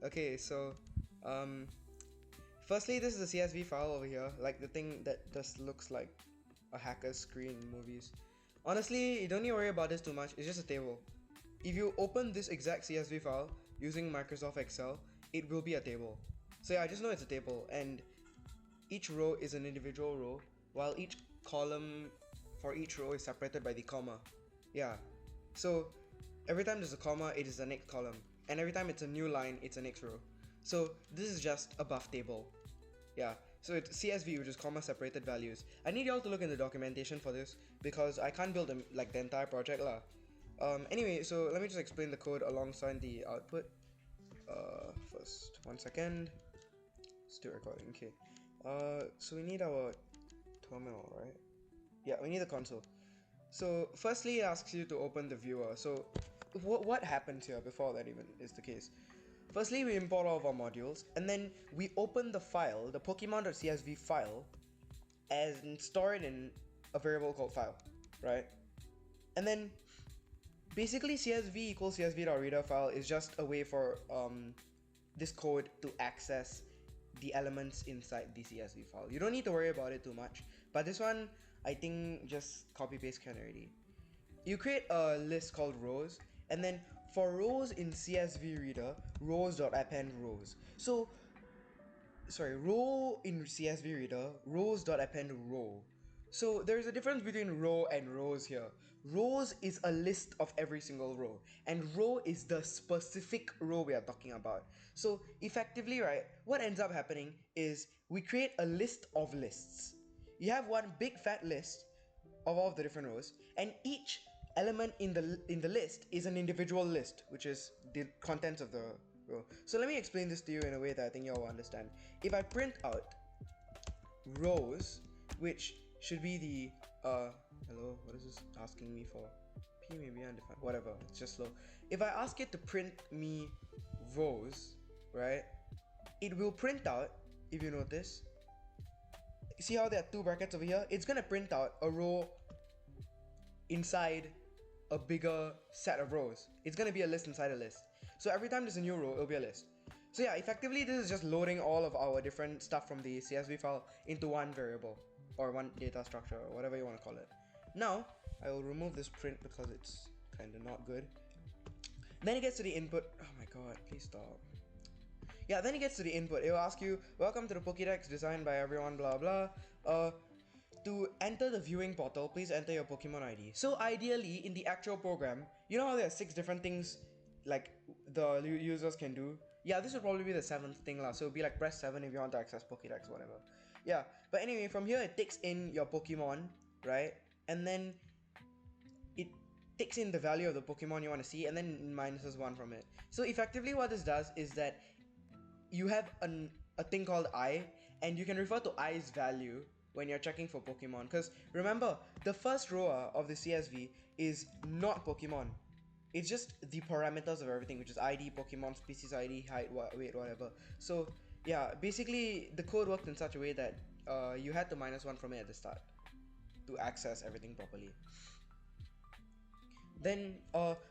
Okay, so firstly, this is a CSV file over here, like the thing that just looks like a hacker's screen in movies. Honestly, you don't need to worry about this too much. It's just a table. If you open this exact CSV file using Microsoft Excel, it will be a table. So yeah, just know it's a table, and each row is an individual row, while each column for each row is separated by the comma. Yeah, so every time there's a comma, it is the next column, and every time it's a new line, it's the next row. So this is just a buff table. Yeah, so it's CSV, which is comma separated values. I need y'all to look in the documentation for this because I can't build like the entire project lah. Anyway, so let me just explain the code alongside the output. First, 1 second. Still recording. Okay. So we need our terminal, right? Yeah, we need the console. So firstly, it asks you to open the viewer. So what happens here before that even is the case? Firstly, we import all of our modules, and then we open the file, the Pokemon.csv file, and store it in a variable called file, right? And then basically CSV equals csv.reader file is just a way for this code to access the elements inside the CSV file. You don't need to worry about it too much, but this one, I think just copy paste can already. You create a list called rows, and then for rows in CSV reader, rows.append rows. So, sorry, row in CSV reader, rows.append row. So there's a difference between row and rows here. Rows is a list of every single row, and row is the specific row we are talking about. So effectively, right, what ends up happening is we create a list of lists. You have one big fat list of all of the different rows, and each element in the list is an individual list, which is the contents of the row. So let me explain this to you in a way that I think you all will understand. If I print out rows, which should be the hello, what is this asking me for? P maybe undefined, whatever, it's just slow. If I ask it to print me rows, right, it will print out, if you notice, see how there are two brackets over here? It's gonna print out a row inside a bigger set of rows. It's gonna be a list inside a list. So every time there's a new row, it'll be a list. So yeah, effectively this is just loading all of our different stuff from the CSV file into one variable, or one data structure, or whatever you want to call it. Now, I will remove this print because it's kinda not good. Then it gets to the input. Oh my god, please stop. Yeah, then it gets to the input. It will ask you, welcome to the POKEDEX designed by everyone, blah blah. To enter the viewing portal, please enter your Pokemon ID. So ideally, in the actual program, you know how there are 6 different things like the users can do? Yeah, this would probably be the 7th thing lah. So it'll be like press 7 if you want to access Pokédex, whatever. Yeah, but anyway, from here it takes in your Pokemon, right? And then it takes in the value of the Pokemon you want to see, and then minuses 1 from it. So effectively what this does is that you have a thing called I, and you can refer to I's value when you're checking for Pokemon. Because remember, the first row of the CSV is not Pokemon. It's just the parameters of everything, which is ID, Pokemon, species ID, height, weight, whatever. So yeah, basically the code worked in such a way that you had to minus 1 from it at the start to access everything properly. Then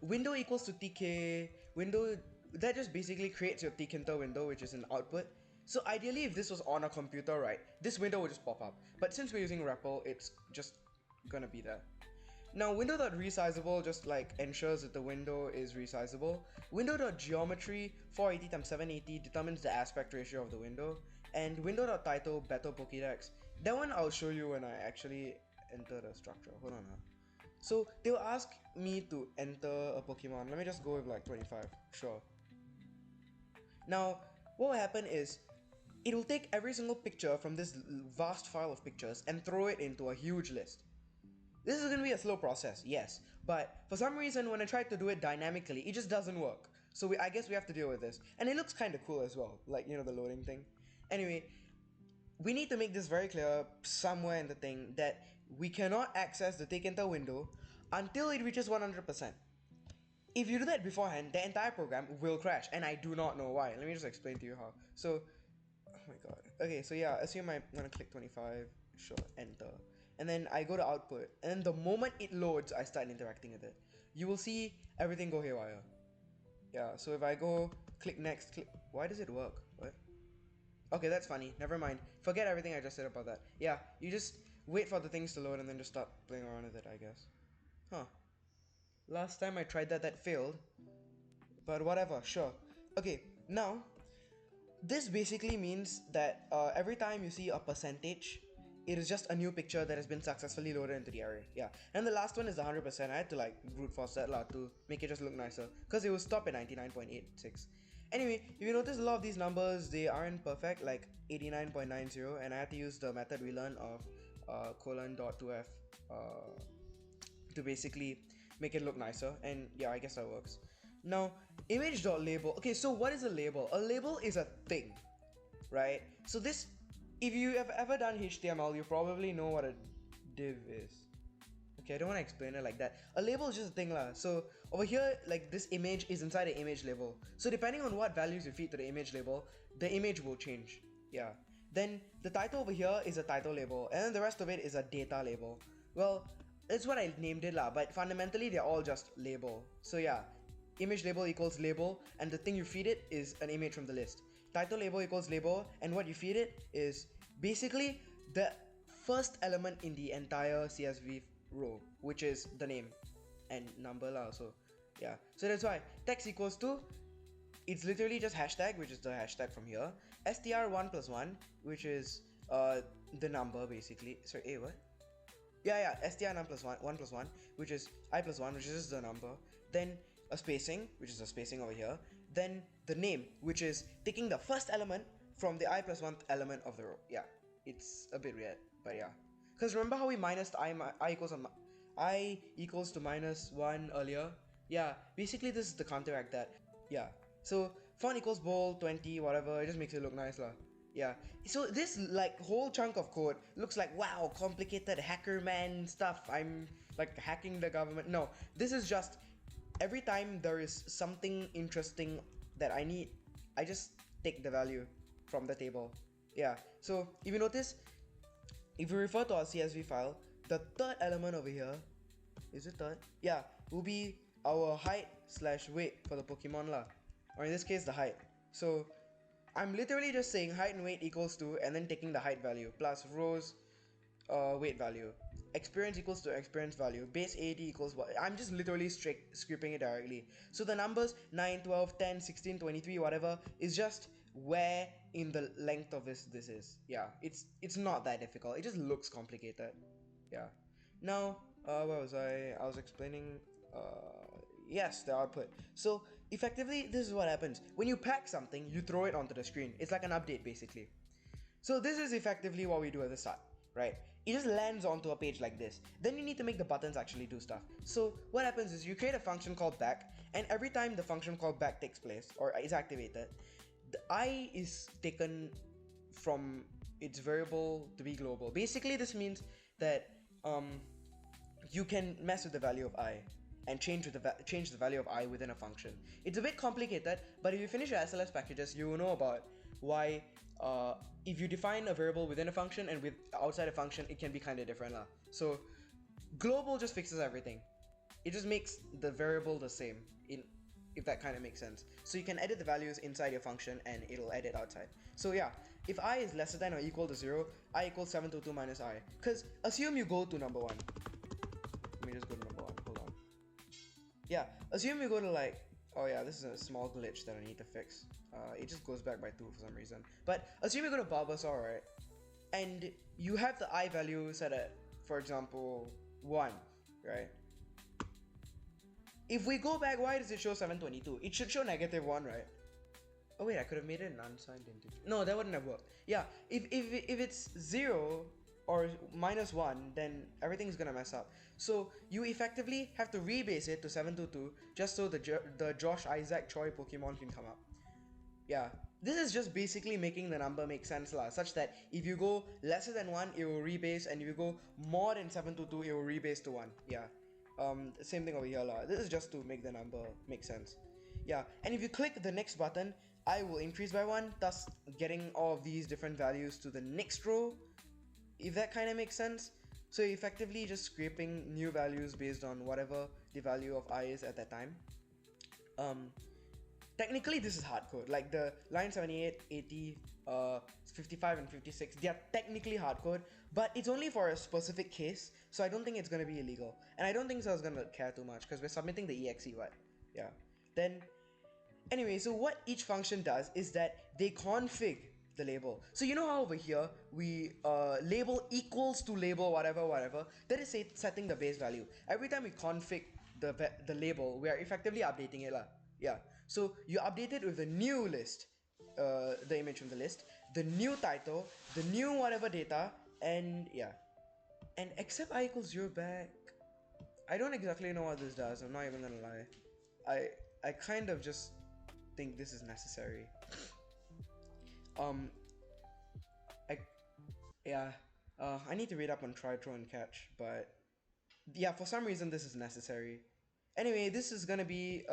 window equals to tk window, that just basically creates your tkinter window, which is an output. So ideally, if this was on a computer, right, this window would just pop up. But since we're using REPL, it's just gonna be there. Now, window.resizable just like ensures that the window is resizable. Window.geometry 480 times 780 determines the aspect ratio of the window. And window.title better Pokédex. That one I'll show you when I actually enter the structure. Hold on now. So they'll ask me to enter a Pokemon. Let me just go with like 25. Sure. Now, what will happen is it will take every single picture from this vast file of pictures and throw it into a huge list. This is going to be a slow process, yes, but for some reason when I tried to do it dynamically, it just doesn't work. So I guess we have to deal with this. And it looks kind of cool as well, like, you know, the loading thing. Anyway, we need to make this very clear somewhere in the thing that we cannot access the tkinter window until it reaches 100%. If you do that beforehand, the entire program will crash, and I do not know why. Let me just explain to you how. So, oh my god. Okay, so yeah, assume I'm gonna click 25, sure, enter. And then I go to output, and then the moment it loads, I start interacting with it. You will see everything go haywire. Yeah, so if I go click next, why does it work? What? Okay, that's funny. Never mind. Forget everything I just said about that. Yeah, you just wait for the things to load and then just start playing around with it, I guess. Huh. Last time I tried that, that failed. But whatever, sure. Okay, now, this basically means that every time you see a percentage, it is just a new picture that has been successfully loaded into the array. Yeah, and the last one is 100%. I had to like brute force that lah to make it just look nicer, because it will stop at 99.86. Anyway, if you notice a lot of these numbers, they aren't perfect, like 89.90, and I had to use the method we learned of colon.2f to basically make it look nicer, and yeah, I guess that works. Now, image.label. Okay, so what is a label? A label is a thing, right? So this, if you have ever done HTML, you probably know what a div is. Okay, I don't want to explain it like that. A label is just a thing lah. So over here, like this image is inside an image label. So depending on what values you feed to the image label, the image will change. Yeah. Then the title over here is a title label, and then the rest of it is a data label. Well, that's what I named it lah, but fundamentally they're all just label. So yeah, image label equals label, and the thing you feed it is an image from the list. Title label equals label, and what you feed it is basically the first element in the entire CSV row, which is the name and number lah. So yeah, so that's why text equals to, it's literally just hashtag, which is the hashtag from here, str1 plus 1, which is the number basically. Sorry, what? Yeah, str1 plus 1 plus 1, which is I plus 1, which is just the number. Then a spacing, which is the spacing over here. Then the name, which is taking the first element from the I plus 1th element of the row. Yeah, it's a bit weird, but yeah. Because remember how we minus I equals to minus 1 earlier? Yeah, basically this is to counteract that. Yeah, so font equals bold 20, whatever, it just makes it look nice lah. Yeah, so this like whole chunk of code looks like, wow, complicated hacker man stuff, I'm like hacking the government. No, this is just every time there is something interesting that I need, I just take the value from the table. Yeah, so if you notice, if we refer to our CSV file, the third element over here, is it third? Yeah, will be our height slash weight for the Pokemon lah, or in this case the height. So I'm literally just saying height and weight equals to, and then taking the height value plus rows weight value. Experience equals to experience value. Base AD equals what? I'm just literally scripting it directly. So the numbers 9, 12, 10, 16, 23, whatever is just where in the length of this is. Yeah, it's not that difficult. It just looks complicated. Yeah. Now, where was I? I was explaining. Yes, the output. So effectively, this is what happens when you pack something. You throw it onto the screen. It's like an update basically. So this is effectively what we do at the start, right? It just lands onto a page like this. Then you need to make the buttons actually do stuff. So what happens is you create a function called back, and every time the function called back takes place or is activated, the I is taken from its variable to be global. Basically, this means that you can mess with the value of I and change the value of I within a function. It's a bit complicated, but if you finish your SLS packages, you will know about why if you define a variable within a function and with outside a function, it can be kind of different lah. So global just fixes everything. It just makes the variable the same, if that kind of makes sense. So you can edit the values inside your function and it'll edit outside. So yeah, if I is lesser than or equal to 0, I equals 722 minus I. Because assume you go to number 1. Let me just go to number 1, hold on. Yeah, assume you go to like, oh yeah, this is a small glitch that I need to fix. It just goes back by 2 for some reason. But assume you go to Bulbasaur, right? And you have the I value set at, for example, 1, right? If we go back, why does it show 722? It should show -1, right? Oh wait, I could have made it an unsigned integer. No, that wouldn't have worked. Yeah, if it's 0 or -1, then everything's gonna mess up. So you effectively have to rebase it to 722 just so the Josh Isaac Choi Pokemon can come up. Yeah, this is just basically making the number make sense lah, such that if you go lesser than 1, it will rebase, and if you go more than 722, it will rebase to 1. Yeah, same thing over here lah. This is just to make the number make sense. Yeah, and if you click the next button, I will increase by 1, thus getting all of these different values to the next row, if that kind of makes sense. So effectively just scraping new values based on whatever the value of I is at that time. technically this is hard code. Like the line 78, 80, 55 and 56, they are technically hard code, but it's only for a specific case, so I don't think it's gonna be illegal. And I don't think so I was gonna care too much because we're submitting the exe, what? Yeah. Then anyway, so what each function does is that they config the label. So you know how over here we label equals to label whatever, that is setting the base value. Every time we config the label, we are effectively updating it lah. Yeah. So you update it with the new list, the image from the list, the new title, the new whatever data, and yeah. And except I equals 0 back. I don't exactly know what this does, I'm not even gonna lie. I kind of just think this is necessary. Um, I yeah, I need to read up on try, throw, and catch, but yeah, for some reason this is necessary. Anyway, this is gonna be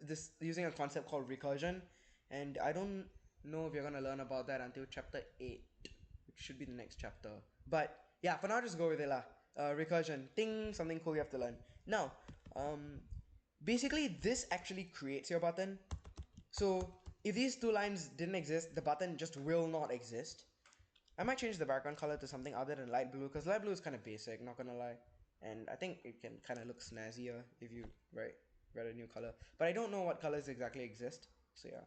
this using a concept called recursion, and I don't know if you're gonna learn about that until chapter 8, which should be the next chapter. But yeah, for now just go with it lah. Recursion, something cool you have to learn. Now, basically this actually creates your button. So if these two lines didn't exist, the button just will not exist. I might change the background color to something other than light blue, because light blue is kind of basic, not gonna lie. And I think it can kind of look snazzier if you write a new color. But I don't know what colors exactly exist, so yeah.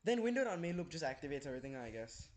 Then windowed on main loop just activates everything, I guess.